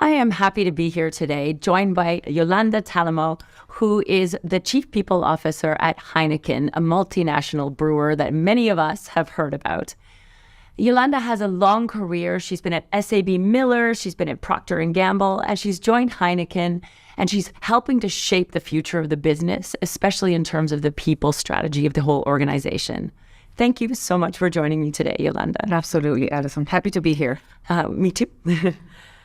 I am happy to be here today, joined by Yolanda Talamo, who is the Chief People Officer at Heineken, a multinational brewer that many of us have heard about. Yolanda has a long career. She's been at SAB Miller, she's been at Procter & Gamble, and she's joined Heineken, and she's helping to shape the future of the business, especially in terms of the people strategy of the whole organization. Thank you so much for joining me today, Yolanda. Absolutely, Alyson. Happy to be here. Me too.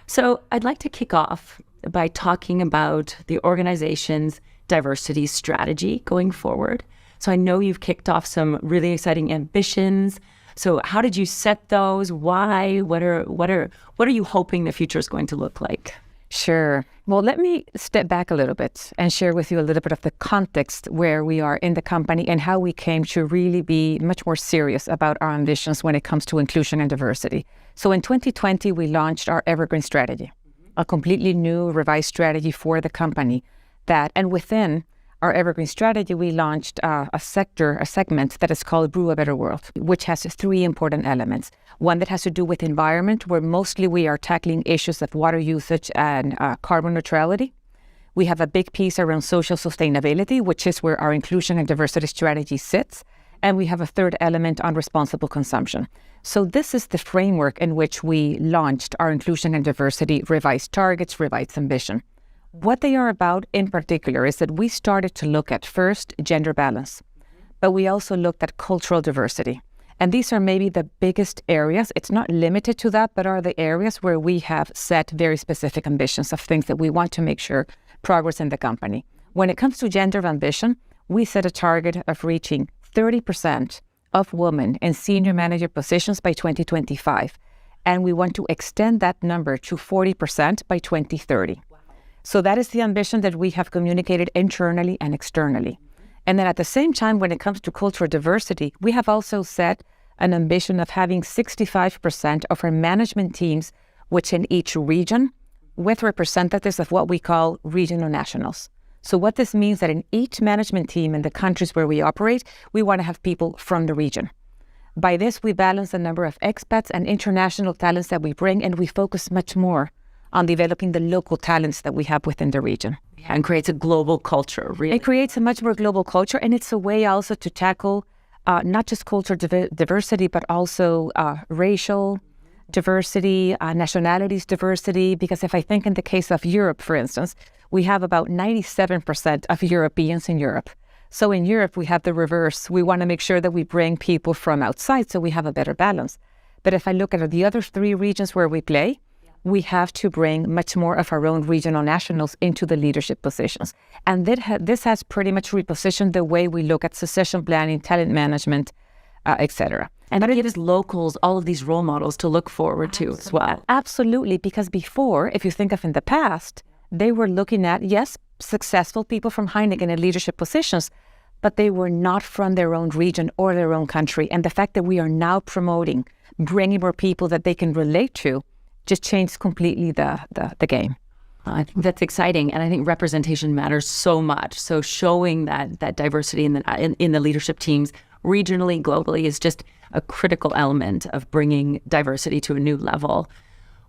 So I'd like to kick off by talking about the organization's diversity strategy going forward. So I know you've kicked off some really exciting ambitions. So how did you set those? Why? What are you hoping the future is going to look like? Sure. Well, let me step back a little bit and share with you a little bit of the context where we are in the company and how we came to really be much more serious about our ambitions when it comes to inclusion and diversity. So in 2020, we launched our Evergreen strategy, a completely new revised strategy for the company and within our Evergreen strategy, we launched a segment that is called Brew a Better World, which has three important elements. One that has to do with environment, where mostly we are tackling issues of water usage and carbon neutrality. We have a big piece around social sustainability, which is where our inclusion and diversity strategy sits. And we have a third element on responsible consumption. So this is the framework in which we launched our inclusion and diversity revised targets, revised ambition. What they are about in particular is that we started to look at first gender balance, but we also looked at cultural diversity. And these are maybe the biggest areas. It's not limited to that, but are the areas where we have set very specific ambitions of things that we want to make sure progress in the company. When it comes to gender ambition, we set a target of reaching 30% of women in senior manager positions by 2025. And we want to extend that number to 40% by 2030. So that is the ambition that we have communicated internally and externally. And then at the same time, when it comes to cultural diversity, we have also set an ambition of having 65% of our management teams within each region with representatives of what we call regional nationals. So what this means that in each management team in the countries where we operate, we want to have people from the region. By this, we balance the number of expats and international talents that we bring, and we focus much more on developing the local talents that we have within the region. And creates a global culture, really. It creates a much more global culture, and it's a way also to tackle not just cultural diversity, but also racial diversity, nationalities diversity, because if I think in the case of Europe, for instance, we have about 97% of Europeans in Europe. So in Europe, we have the reverse. We want to make sure that we bring people from outside so we have a better balance. But if I look at the other three regions where we play, we have to bring much more of our own regional nationals into the leadership positions. And this has pretty much repositioned the way we look at succession planning, talent management, etc. And that gives locals all of these role models to look forward to as well. Absolutely, because before, if you think of in the past, they were looking at, yes, successful people from Heineken in leadership positions, but they were not from their own region or their own country. And the fact that we are now promoting, bringing more people that they can relate to, just changed completely the game. I think that's exciting, and I think representation matters so much. So showing that diversity in the leadership teams regionally, globally, is just a critical element of bringing diversity to a new level.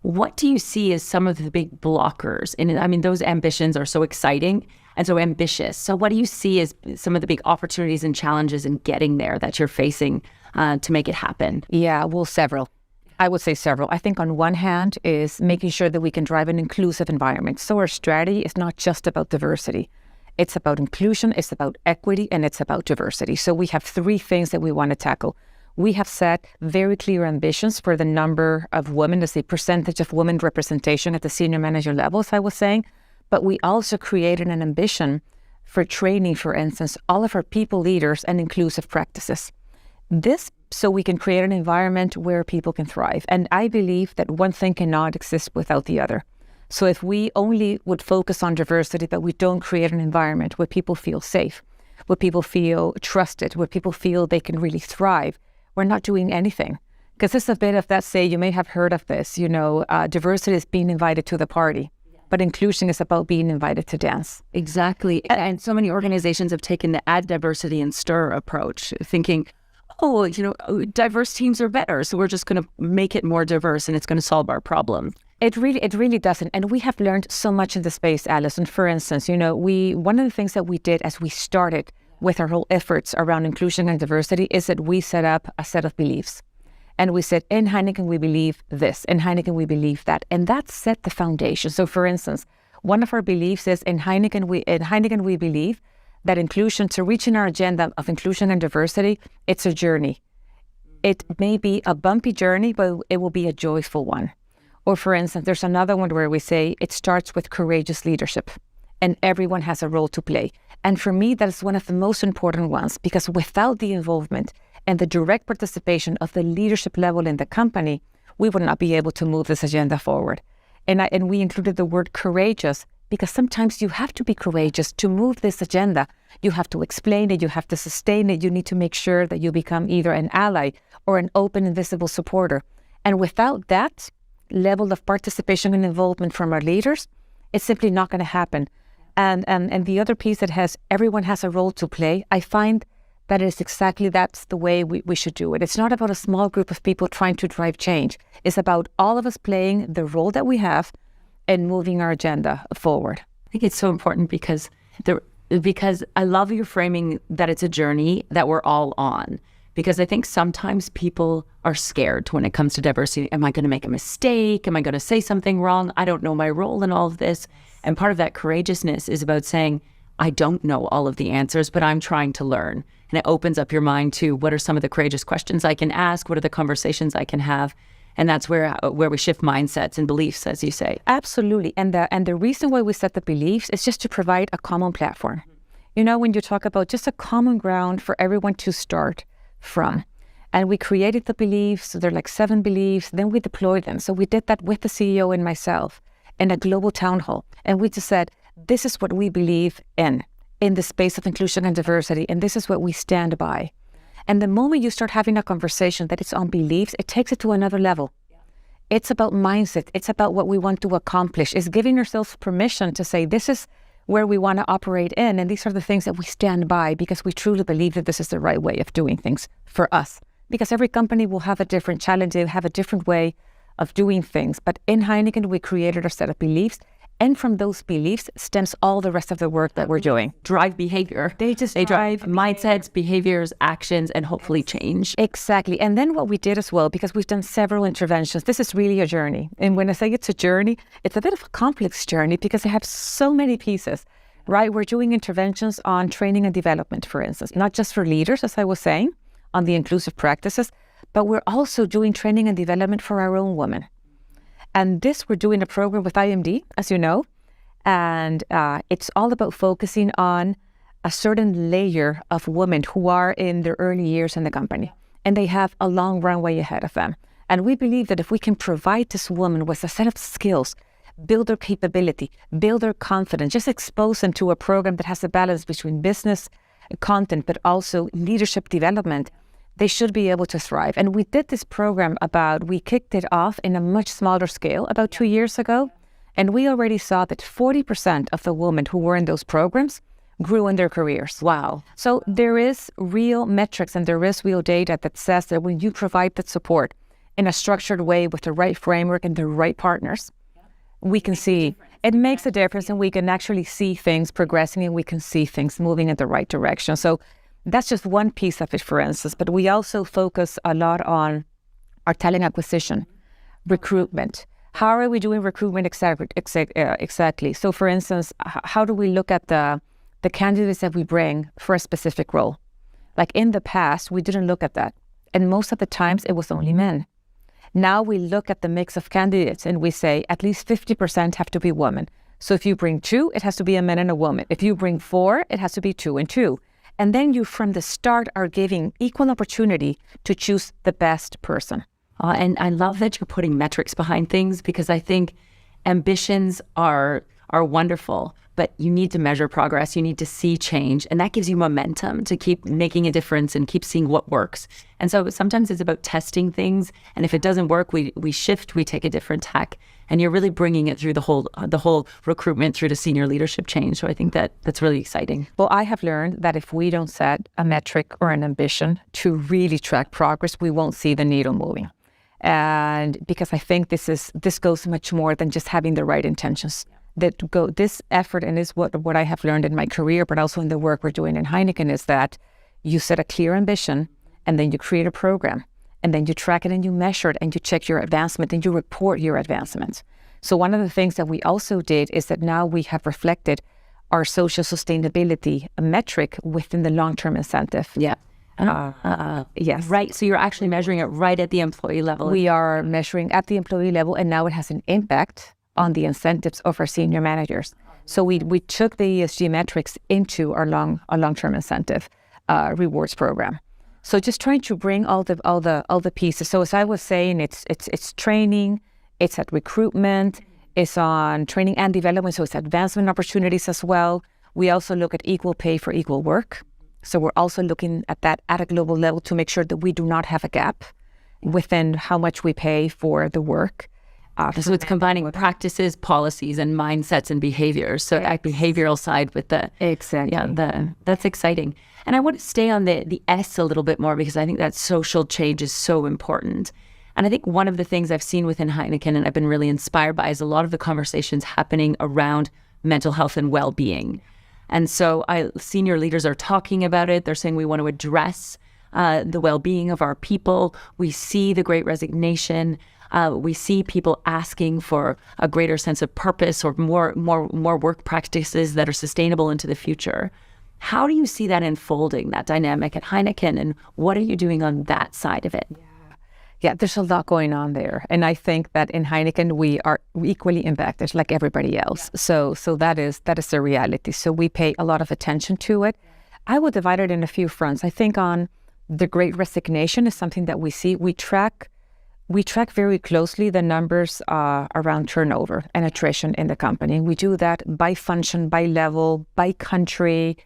What do you see as some of the big blockers? Those ambitions are so exciting and so ambitious. So what do you see as some of the big opportunities and challenges in getting there that you're facing to make it happen? Yeah, well, several. I would say several. I think on one hand is making sure that we can drive an inclusive environment. So our strategy is not just about diversity. It's about inclusion, it's about equity, and it's about diversity. So we have three things that we want to tackle. We have set very clear ambitions for the number of women, as a percentage of women representation at the senior manager level, as I was saying. But we also created an ambition for training, for instance, all of our people leaders and inclusive practices. This so we can create an environment where people can thrive. And I believe that one thing cannot exist without the other. So if we only would focus on diversity, but we don't create an environment where people feel safe, where people feel trusted, where people feel they can really thrive, we're not doing anything. Because it's a bit of that, say, you may have heard of this, diversity is being invited to the party, but inclusion is about being invited to dance. Exactly. And so many organizations have taken the add diversity and stir approach, thinking, diverse teams are better, so we're just going to make it more diverse and it's going to solve our problem. It really doesn't. And we have learned so much in the space, Alyson. For instance, one of the things that we did as we started with our whole efforts around inclusion and diversity is that we set up a set of beliefs. And we said, in Heineken, we believe this. In Heineken, we believe that. And that set the foundation. So for instance, one of our beliefs is in Heineken, we believe that inclusion, to reaching our agenda of inclusion and diversity, it's a journey. It may be a bumpy journey, but it will be a joyful one. Or for instance, there's another one where we say it starts with courageous leadership and everyone has a role to play. And for me, that is one of the most important ones, because without the involvement and the direct participation of the leadership level in the company, we would not be able to move this agenda forward. And we included the word courageous because sometimes you have to be courageous to move this agenda. You have to explain it, you have to sustain it, you need to make sure that you become either an ally or an open and visible supporter. And without that level of participation and involvement from our leaders, it's simply not going to happen. And the other piece that has everyone has a role to play, I find that is exactly that's the way we should do it. It's not about a small group of people trying to drive change. It's about all of us playing the role that we have and moving our agenda forward. I think it's so important because I love your framing that it's a journey that we're all on. Because I think sometimes people are scared when it comes to diversity. Am I going to make a mistake? Am I going to say something wrong? I don't know my role in all of this. And part of that courageousness is about saying, I don't know all of the answers, but I'm trying to learn. And it opens up your mind to what are some of the courageous questions I can ask? What are the conversations I can have? And that's where we shift mindsets and beliefs, as you say. Absolutely. And the reason why we set the beliefs is just to provide a common platform. When you talk about just a common ground for everyone to start from. And we created the beliefs. So there are like 7 beliefs. Then we deployed them. So we did that with the CEO and myself in a global town hall. And we just said, this is what we believe in the space of inclusion and diversity. And this is what we stand by. And the moment you start having a conversation that it's on beliefs, it takes it to another level. It's about mindset. It's about what we want to accomplish. It's giving yourself permission to say, this is where we want to operate in. And these are the things that we stand by because we truly believe that this is the right way of doing things for us. Because every company will have a different challenge, they have a different way of doing things. But in Heineken, we created a set of beliefs. And from those beliefs stems all the rest of the work that we're doing. Drive behavior. They drive mindsets, behaviors, actions, and hopefully change. Exactly. And then what we did as well, because we've done several interventions, this is really a journey. And when I say it's a journey, it's a bit of a complex journey because it has so many pieces, right? We're doing interventions on training and development, for instance, not just for leaders, as I was saying, on the inclusive practices, but we're also doing training and development for our own women. And this, we're doing a program with IMD, as you know, and it's all about focusing on a certain layer of women who are in their early years in the company, and they have a long runway ahead of them. And we believe that if we can provide this woman with a set of skills, build their capability, build their confidence, just expose them to a program that has a balance between business content, but also leadership development, they should be able to thrive. And we did this program we kicked it off in a much smaller scale about 2 years ago. And we already saw that 40% of the women who were in those programs grew in their careers. Wow. So there is real metrics and there is real data that says that when you provide that support in a structured way with the right framework and the right partners, we can see it makes a difference and we can actually see things progressing and we can see things moving in the right direction. So that's just one piece of it, for instance, but we also focus a lot on our talent acquisition, recruitment. How are we doing recruitment exactly? So, for instance, how do we look at the candidates that we bring for a specific role? Like in the past, we didn't look at that. And most of the times, it was only men. Now we look at the mix of candidates and we say at least 50% have to be women. So if you bring 2, it has to be a man and a woman. If you bring 4, it has to be 2 and 2. And then you, from the start, are giving equal opportunity to choose the best person. And I love that you're putting metrics behind things because I think ambitions are wonderful, but you need to measure progress. You need to see change. And that gives you momentum to keep making a difference and keep seeing what works. And so sometimes it's about testing things. And if it doesn't work, we shift, we take a different tack. And you're really bringing it through the whole recruitment through to senior leadership change. So I think that's really exciting. Well, I have learned that if we don't set a metric or an ambition to really track progress, we won't see the needle moving. And because I think this goes much more than just having the right intentions. This effort, and is what I have learned in my career, but also in the work we're doing in Heineken, is that you set a clear ambition, and then you create a program, and then you track it and you measure it and you check your advancement and you report your advancement. So one of the things that we also did is that now we have reflected our social sustainability metric within the long-term incentive. Yeah. Yes. Right. So you're actually measuring it right at the employee level. We are measuring at the employee level, and now it has an impact on the incentives of our senior managers. So we took the ESG metrics into our long-term incentive rewards program. So just trying to bring all the pieces. So as I was saying, it's training, it's at recruitment, it's on training and development, so it's advancement opportunities as well. We also look at equal pay for equal work. So we're also looking at that at a global level to make sure that we do not have a gap within how much we pay for the work. So it's combining practices, policies, and mindsets and behaviors. So a behavioral side with the... Exactly. Yeah, that's exciting. And I want to stay on the S a little bit more, because I think that social change is so important. And I think one of the things I've seen within Heineken, and I've been really inspired by, is a lot of the conversations happening around mental health and well-being. And so senior leaders are talking about it. They're saying we want to address the well-being of our people. We see the Great Resignation. We see people asking for a greater sense of purpose or more work practices that are sustainable into the future. How do you see that unfolding, that dynamic at Heineken, and what are you doing on that side of it? Yeah, there's a lot going on there. And I think that in Heineken, we are equally impacted like everybody else. Yeah. So that is the reality. So we pay a lot of attention to it. I would divide it in a few fronts. I think on the Great Resignation is something that we see. We track very closely the numbers around turnover and attrition in the company. We do that by function, by level, by country,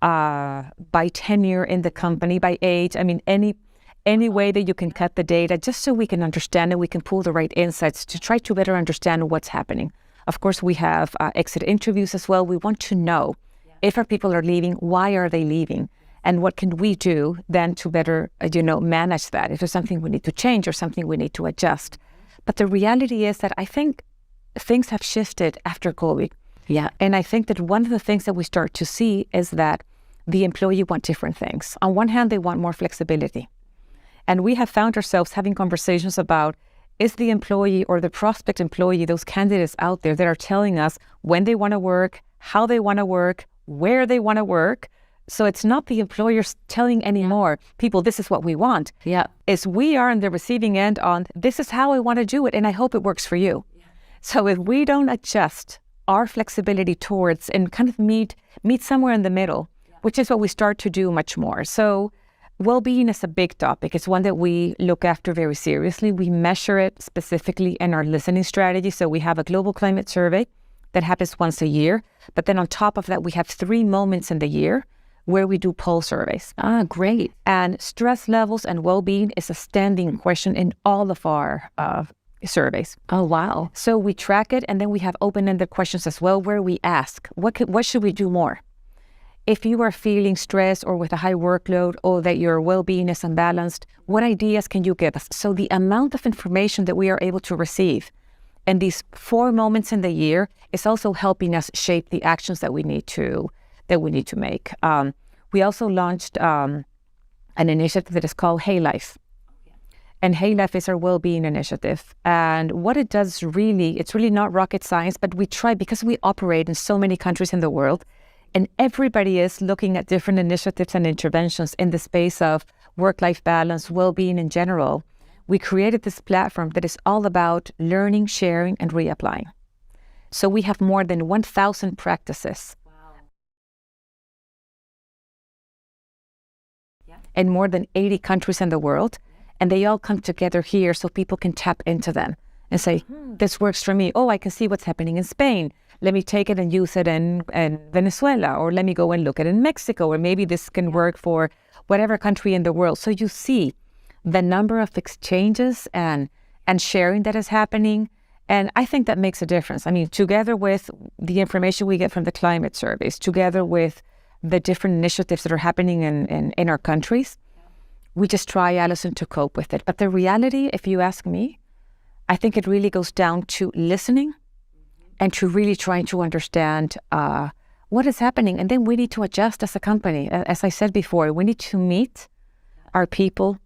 by tenure in the company, by age. I mean, any way that you can cut the data, just so we can understand it, we can pull the right insights to try to better understand what's happening. Of course, we have exit interviews as well. We want to know if our people are leaving, why are they leaving? And what can we do then to better, manage that? If there's something we need to change or something we need to adjust. But the reality is that I think things have shifted after COVID. Yeah. And I think that one of the things that we start to see is that the employee want different things. On one hand, they want more flexibility. And we have found ourselves having conversations about, is the employee or the prospect employee, those candidates out there that are telling us when they want to work, how they want to work, where they want to work. So it's not the employers telling anymore, people, this is what we want. Yeah. It's we are on the receiving end on, this is how I want to do it, and I hope it works for you. Yeah. So if we don't adjust our flexibility towards and kind of meet somewhere in the middle, which is what we start to do much more. So well-being is a big topic. It's one that we look after very seriously. We measure it specifically in our listening strategy. So we have a global climate survey that happens once a year. But then on top of that, we have 3 moments in the year where we do poll surveys. Great. And stress levels and well-being is a standing question in all of our surveys. Oh, wow. So we track it, and then we have open-ended questions as well where we ask, what should we do more? If you are feeling stressed or with a high workload, or that your well-being is unbalanced, what ideas can you give us? So the amount of information that we are able to receive in these 4 moments in the year is also helping us shape the actions that we need to make. We also launched an initiative that is called Hey Life. And Hey Life is our well-being initiative. And what it does it's really not rocket science, but we try, because we operate in so many countries in the world, and everybody is looking at different initiatives and interventions in the space of work-life balance, well-being in general. We created this platform that is all about learning, sharing, and reapplying. So we have more than 1,000 practices. In more than 80 countries in the world, and they all come together here so people can tap into them and say, this works for me. Oh, I can see what's happening in Spain. Let me take it and use it in Venezuela, or let me go and look at it in Mexico, or maybe this can work for whatever country in the world. So you see the number of exchanges and sharing that is happening. And I think that makes a difference. I mean, together with the information we get from the climate surveys, together with the different initiatives that are happening in our countries, we just try, Alyson, to cope with it. But the reality, if you ask me, I think it really goes down to listening and to really trying to understand what is happening. And then we need to adjust as a company. As I said before, we need to meet our people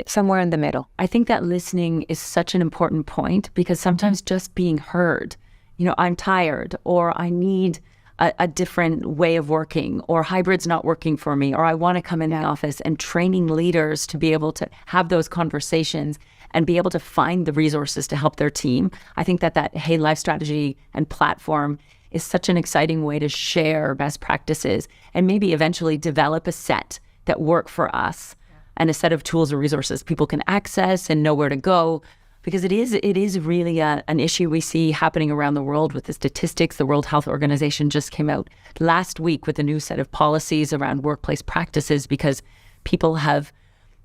somewhere in the middle. I think that listening is such an important point, because sometimes just being heard, I'm tired, or I need a different way of working, or hybrid's not working for me, or I want to come in the office, and training leaders to be able to have those conversations and be able to find the resources to help their team. I think that Hey Life strategy and platform is such an exciting way to share best practices and maybe eventually develop a set that work for us and a set of tools or resources people can access and know where to go. Because it is really an issue we see happening around the world with the statistics. The World Health Organization just came out last week with a new set of policies around workplace practices, because people have,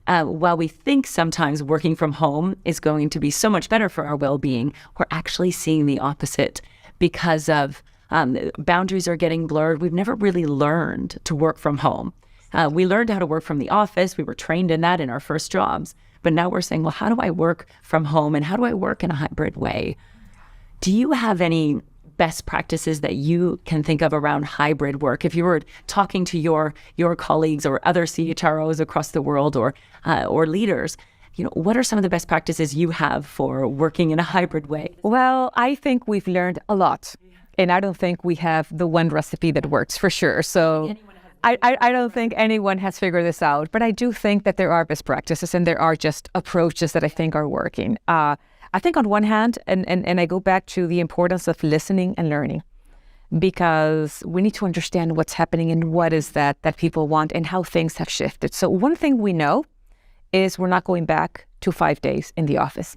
while we think sometimes working from home is going to be so much better for our well-being, we're actually seeing the opposite because of boundaries are getting blurred. We've never really learned to work from home. We learned how to work from the office. We were trained in that in our first jobs. But now we're saying, well, how do I work from home, and how do I work in a hybrid way? Do you have any best practices that you can think of around hybrid work? If you were talking to your colleagues or other CHROs across the world, or leaders, what are some of the best practices you have for working in a hybrid way? Well, I think we've learned a lot. And I don't think we have the one recipe that works for sure. So I don't think anyone has figured this out, but I do think that there are best practices and there are just approaches that I think are working. I think on one hand, and I go back to the importance of listening and learning, because we need to understand what's happening and what is that people want and how things have shifted. So one thing we know is we're not going back to 5 days in the office.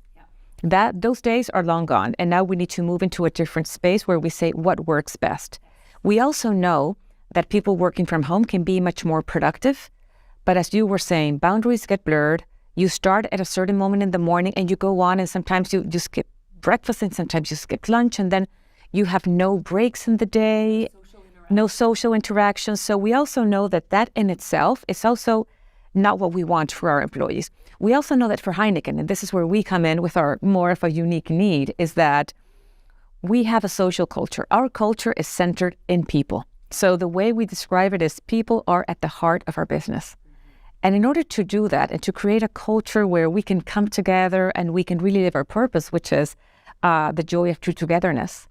Those days are long gone. And now we need to move into a different space where we say what works best. We also know that people working from home can be much more productive. But as you were saying, boundaries get blurred. You start at a certain moment in the morning and you go on, and sometimes you skip breakfast and sometimes you skip lunch, and then you have no breaks in the day, no social interaction. So we also know that in itself is also not what we want for our employees. We also know that for Heineken, and this is where we come in with our more of a unique need, is that we have a social culture. Our culture is centered in people. So the way we describe it is people are at the heart of our business. And in order to do that and to create a culture where we can come together and we can really live our purpose, which is the joy of true togetherness,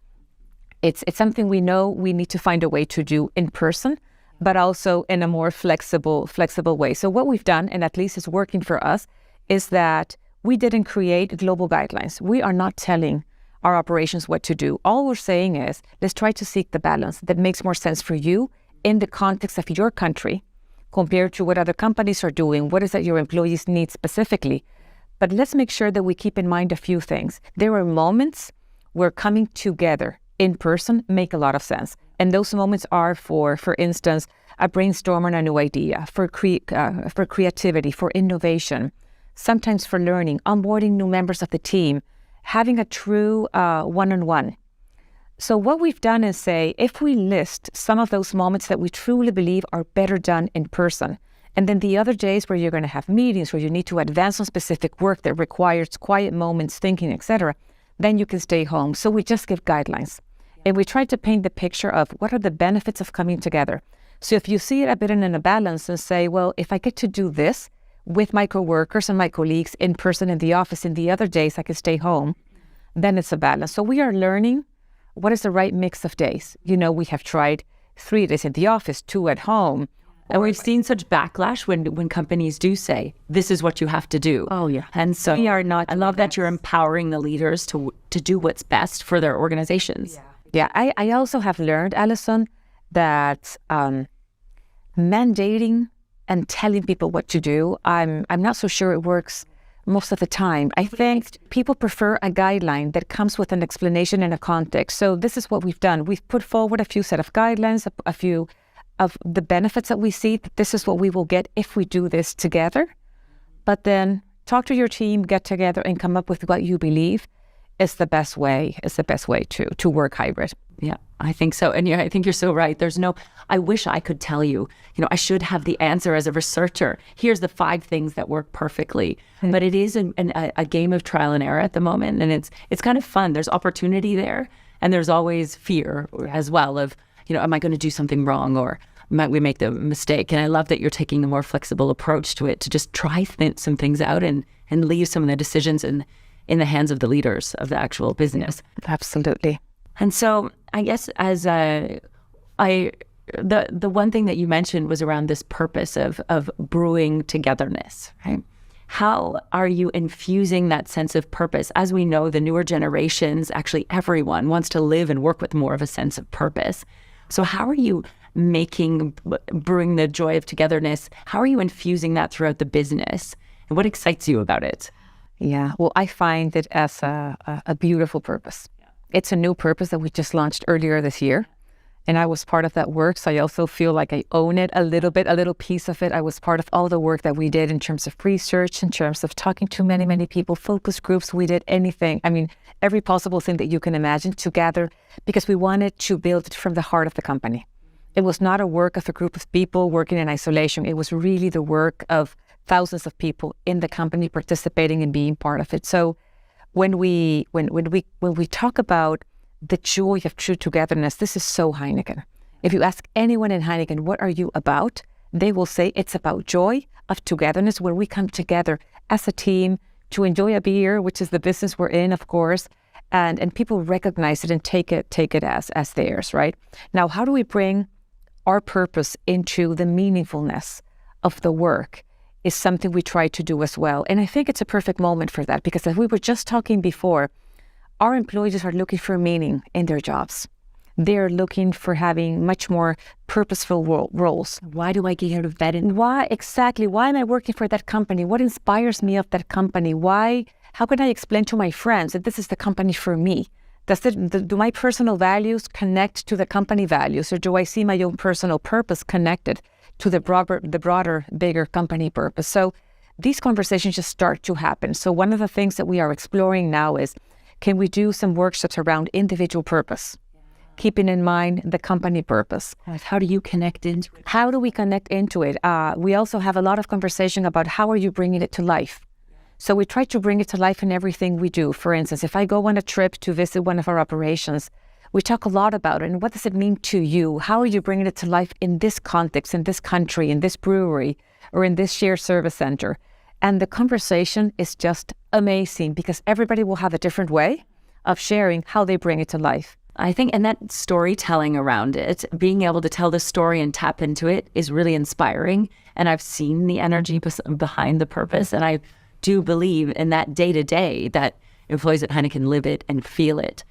it's something we know we need to find a way to do in person, but also in a more flexible way. So what we've done, and at least is working for us, is that we didn't create global guidelines. We are not telling our operations what to do. All we're saying is, let's try to seek the balance that makes more sense for you in the context of your country compared to what other companies are doing. What is that your employees need specifically? But let's make sure that we keep in mind a few things. There are moments where coming together in person make a lot of sense. And those moments are for instance, a brainstorm on a new idea, for creativity, for innovation, sometimes for learning, onboarding new members of the team, having a true one-on-one. So what we've done is say, if we list some of those moments that we truly believe are better done in person, and then the other days where you're going to have meetings, where you need to advance on specific work that requires quiet moments, thinking, etc., then you can stay home. So we just give guidelines. And we try to paint the picture of what are the benefits of coming together. So if you see it a bit in a balance and say, well, if I get to do this with my coworkers and my colleagues in person in the office, in the other days I can stay home, then it's a balance. So we are learning what is the right mix of days. We have tried 3 days in the office, 2 at home. And we've seen such backlash when companies do say, this is what you have to do. Oh, yeah. And so we are not. I love that you're empowering the leaders to do what's best for their organizations. Yeah, I also have learned, Alyson, that mandating and telling people what to do, I'm not so sure it works most of the time. I think people prefer a guideline that comes with an explanation and a context. So this is what we've done. We've put forward a few set of guidelines, a few of the benefits that we see. That this is what we will get if we do this together. But then talk to your team, get together, and come up with what you believe is the best way to work hybrid. Yeah. I think so. And I think you're so right. I wish I could tell you, I should have the answer as a researcher. Here's the 5 things that work perfectly. But it is a game of trial and error at the moment. And it's kind of fun. There's opportunity there. And there's always fear as well of, am I going to do something wrong, or might we make the mistake? And I love that you're taking a more flexible approach to it, to just try some things out and leave some of the decisions in the hands of the leaders of the actual business. Absolutely. And so I guess the one thing that you mentioned was around this purpose of brewing togetherness, right? How are you infusing that sense of purpose? As we know, the newer generations, actually everyone wants to live and work with more of a sense of purpose. So how are you brewing the joy of togetherness? How are you infusing that throughout the business? And what excites you about it? Yeah, well, I find it as a beautiful purpose. It's a new purpose that we just launched earlier this year. And I was part of that work. So I also feel like I own it a little bit, a little piece of it. I was part of all the work that we did in terms of research, in terms of talking to many, many people, focus groups. We did anything. I mean, every possible thing that you can imagine to gather, because we wanted to build it from the heart of the company. It was not a work of a group of people working in isolation. It was really the work of thousands of people in the company participating and being part of it. So when we talk about the joy of true togetherness, this is so Heineken. If you ask anyone in Heineken, what are you about? They will say it's about joy of togetherness, where we come together as a team to enjoy a beer, which is the business we're in, of course, and people recognize it and take it as theirs, right? Now, how do we bring our purpose into the meaningfulness of the work is something we try to do as well. And I think it's a perfect moment for that, because as we were just talking before, our employees are looking for meaning in their jobs. They're looking for having much more purposeful roles. Why do I get out of bed? Why exactly? Why am I working for that company? What inspires me of that company? Why? How can I explain to my friends that this is the company for me? Do my personal values connect to the company values, or do I see my own personal purpose connected to the broader, bigger company purpose? So these conversations just start to happen. So one of the things that we are exploring now is, can we do some workshops around individual purpose, keeping in mind the company purpose? How do you connect into it? How do we connect into it? We also have a lot of conversation about how are you bringing it to life? So we try to bring it to life in everything we do. For instance, if I go on a trip to visit one of our operations, we talk a lot about it. And what does it mean to you? How are you bringing it to life in this context, in this country, in this brewery, or in this shared service center? And the conversation is just amazing, because everybody will have a different way of sharing how they bring it to life. I think, and that storytelling around it, being able to tell the story and tap into it is really inspiring. And I've seen the energy behind the purpose. And I do believe in that day-to-day that employees at Heineken live it and feel it.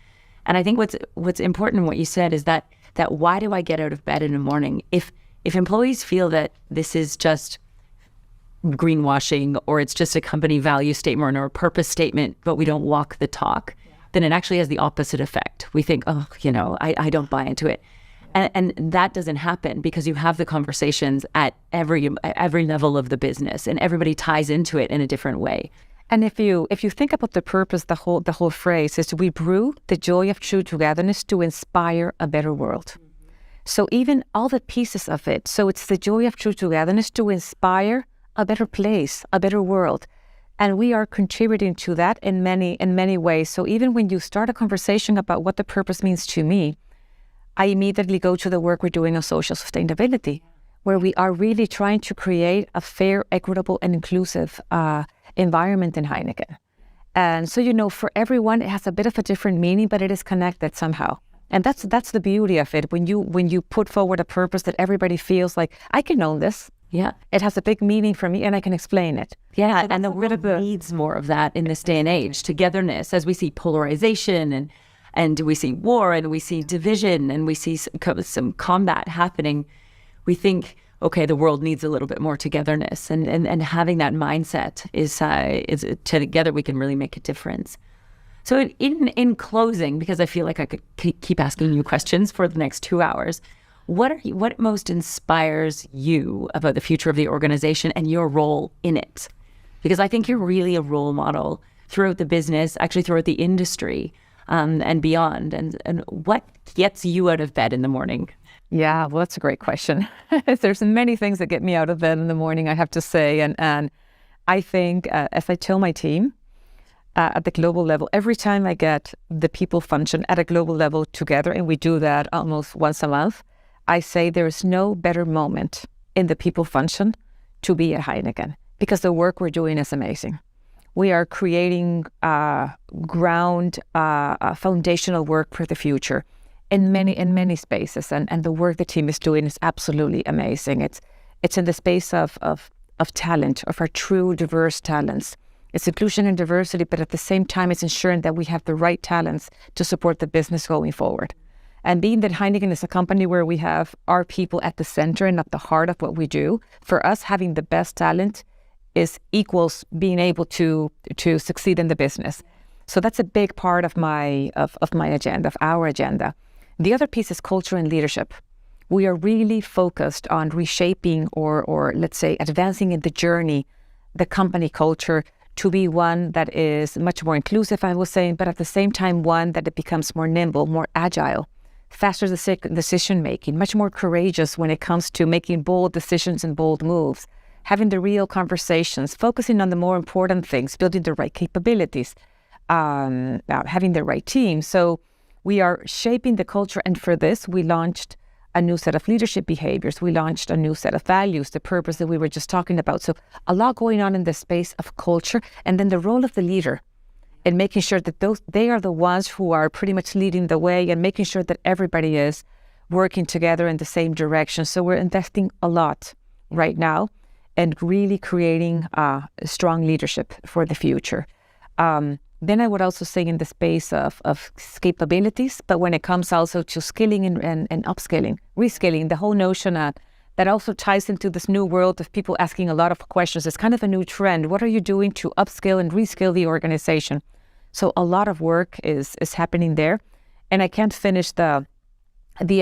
And I think what's important in what you said is that why do I get out of bed in the morning? If employees feel that this is just greenwashing, or it's just a company value statement or a purpose statement, but we don't walk the talk, then it actually has the opposite effect. We think, I don't buy into it. And that doesn't happen, because you have the conversations at every level of the business, and everybody ties into it in a different way. And if you think about the purpose, the whole phrase is, we brew the joy of true togetherness to inspire a better world. Mm-hmm. So even all the pieces of it, so it's the joy of true togetherness to inspire a better place, a better world. And we are contributing to that in many ways. So even when you start a conversation about what the purpose means to me, I immediately go to the work we're doing on social sustainability, where we are really trying to create a fair, equitable, and inclusive environment in Heineken. And so, for everyone, it has a bit of a different meaning, but it is connected somehow. And that's the beauty of it. When you put forward a purpose that everybody feels like, I can own this. Yeah. It has a big meaning for me, and I can explain it. Yeah, so and the world needs more of that in this day and age. Togetherness, as we see polarization and we see war, and we see division, and we see some combat happening, we think, okay, the world needs a little bit more togetherness, and having that mindset is together we can really make a difference. So in closing, because I feel like I could keep asking you questions for the next 2 hours, what most inspires you about the future of the organization and your role in it? Because I think you're really a role model throughout the business, actually throughout the industry, and beyond. And what gets you out of bed in the morning? Yeah, well, that's a great question. There's many things that get me out of bed in the morning, I have to say. And I think, as I tell my team at the global level, every time I get the people function at a global level together, and we do that almost once a month, I say there is no better moment in the people function to be at Heineken, because the work we're doing is amazing. We are creating foundational work for the future in many spaces, and the work the team is doing is absolutely amazing. It's in the space of talent, of our true diverse talents. It's inclusion and diversity, but at the same time, it's ensuring that we have the right talents to support the business going forward. And being that Heineken is a company where we have our people at the center and at the heart of what we do, for us, having the best talent equals being able to succeed in the business. So that's a big part of my agenda, of our agenda. The other piece is culture and leadership. We are really focused on reshaping or let's say advancing in the journey, the company culture, to be one that is much more inclusive, I was saying, but at the same time, one that it becomes more nimble, more agile, faster decision making, much more courageous when it comes to making bold decisions and bold moves, having the real conversations, focusing on the more important things, building the right capabilities, having the right team. So we are shaping the culture, and for this, we launched a new set of leadership behaviors. We launched a new set of values, the purpose that we were just talking about. So a lot going on in the space of culture, and then the role of the leader and making sure that they are the ones who are pretty much leading the way and making sure that everybody is working together in the same direction. So we're investing a lot right now and really creating strong leadership for the future. Then I would also say in the space of capabilities, but when it comes also to skilling and upskilling, reskilling, the whole notion that also ties into this new world of people asking a lot of questions. It's kind of a new trend. What are you doing to upskill and reskill the organization? So a lot of work is happening there. And I can't finish the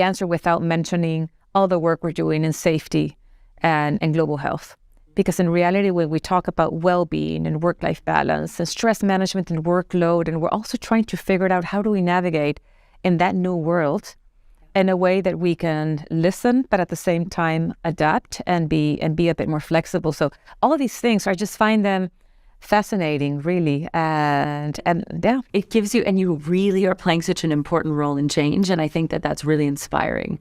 answer without mentioning all the work we're doing in safety and global health. Because in reality, when we talk about well-being and work-life balance and stress management and workload, and we're also trying to figure out how do we navigate in that new world in a way that we can listen, but at the same time adapt and be a bit more flexible. So all of these things, I just find them fascinating, really. And yeah. It gives you, and you really are playing such an important role in change. And I think that that's really inspiring.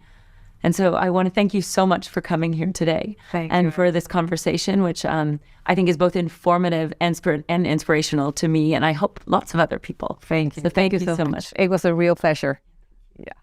And so I want to thank you so much for coming here today and for this conversation, which I think is both informative and inspirational to me, and I hope lots of other people. Thank you. So thank you so much. It was a real pleasure. Yeah.